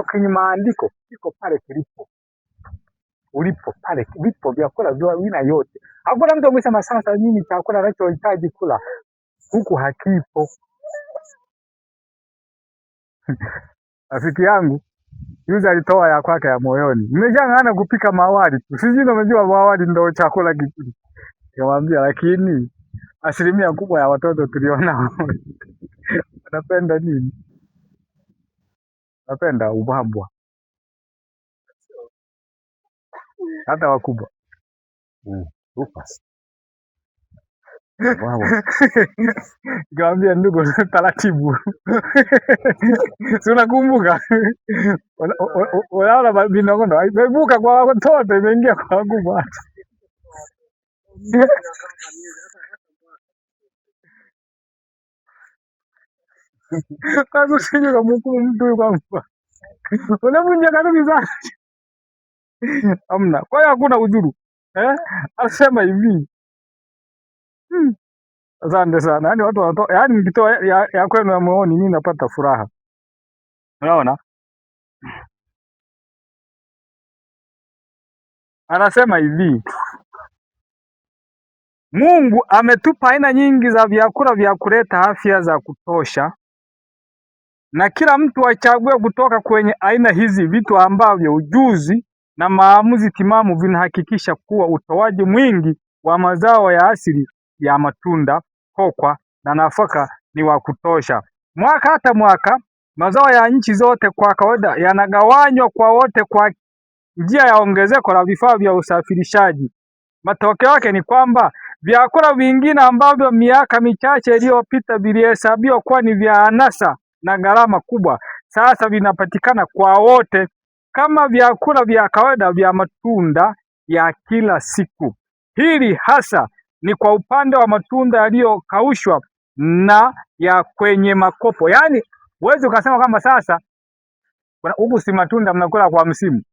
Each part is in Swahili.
kwenye maandiko iko pale kilipo, ulipo pale, vipo vyakula vya aina yote. Hakuna mtu amesema sasa mimi chakula ninachohitaji kula huku hakipo. Rafiki yangu yuzi alitoa ya kwake ya moyoni, nimeshang'ana kupika mawali, sijui unajua mawali ndio chakula kizuri. Nikamwambia lakini asilimia kubwa ya watoto tuliona wanapenda nini? Napenda ubwabwa, hata wakubwa. Nikamwambia ndugu, taratibu. Si unakumbuka? Unaona vinongono imebuka kwa watoto imeingia kwa wakubwa. Kwanza usije kumhukumu mtu kwamba unavunja kanuni zake. Hamna. Kwa hiyo hakuna udhuru. Asema hivi. Asante sana. Yaani watu wanatoa, yaani mkitoa ya kwenu ya moyoni mimi napata furaha. Unaona? Anasema hivi. Mungu ametupa aina nyingi za vyakula vya kuleta afya za kutosha, na kila mtu achague kutoka kwenye aina hizi vitu ambavyo ujuzi na maamuzi timamu vinahakikisha kuwa utoaji mwingi wa mazao ya asili ya matunda, kokwa na nafaka ni wa kutosha. Mwaka hata mwaka, mazao ya nchi zote kwa kawaida yanagawanywa kwa wote kwa njia ya ongezeko la vifaa vya usafirishaji. Matokeo yake ni kwamba vyakula vingine ambavyo miaka michache iliyopita vilihesabiwa kuwa ni vya anasa na gharama kubwa, sasa vinapatikana kwa wote kama vyakula vya kawaida vya matunda ya kila siku. Hili hasa ni kwa upande wa matunda yaliyokaushwa na ya kwenye makopo. Yaani huwezi ukasema kama sasa huku si matunda mnakula kwa msimu.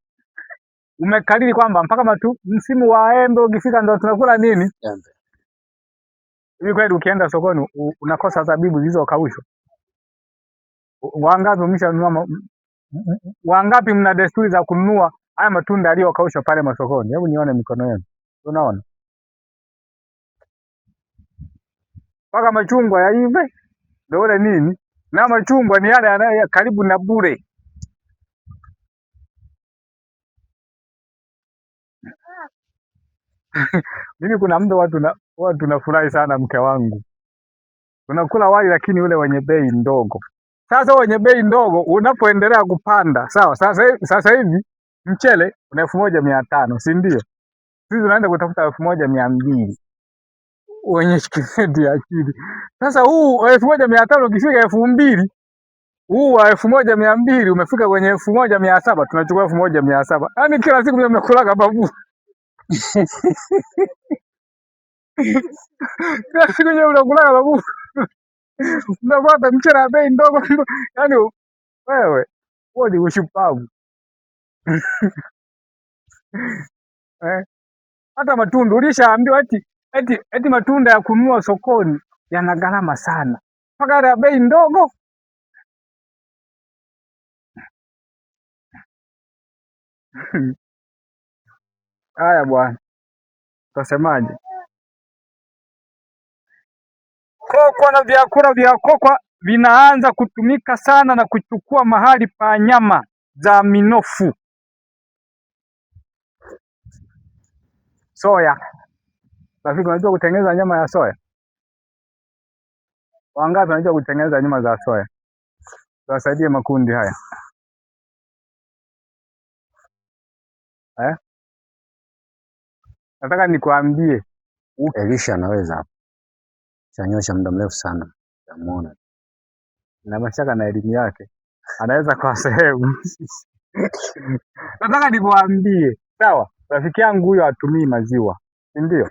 Umekariri kwamba mpaka msimu wa embe ukifika ndo tunakula nini? Embe. Hivi kweli ukienda sokoni unakosa zabibu zilizokaushwa? Wangapi mshanunua? Wangapi mna desturi za kununua haya matunda yaliyokaushwa pale masokoni? Hebu nione mikono yenu. Unaona? Mpaka machungwa yaive ndio ule nini? Na machungwa ni yale yanayo karibu na bure. Mimi kuna muda watu tunafurahi sana, mke wangu. Tunakula wali lakini ule wenye bei ndogo. Sasa wenye bei ndogo unapoendelea kupanda, sawa, sasa hivi mchele una 1500, si ndio? Sisi tunaenda kutafuta 1200. Wenye kipindi akili. Sasa huu 1500 ukifika 2000, huu wa 1200 umefika kwenye 1700, tunachukua 1700. Yaani kila siku mnakula babu. Kila siku mnakula babu. Unapata mchele wa bei ndogo. Yaani wewe ni ushupavu. Hata matunda ulishaambiwa eti matunda ya kununua sokoni yana gharama sana, mpaka ya bei ndogo. Haya bwana, utasemaje? Kokwa na vyakula vya kokwa vinaanza kutumika sana na kuchukua mahali pa nyama za minofu. Soya. Rafiki, unajua kutengeneza nyama ya soya? Wangapi wanajua kutengeneza nyama za soya? Tuwasaidie makundi haya. Nataka nikwambie. Elisha anaweza hapo. Chanyosha muda mrefu sana. Namuona. Na mashaka na elimu yake. Anaweza kwa sehemu. Nataka nikwambie. Sawa, rafiki yangu huyo hatumii maziwa. Ndio.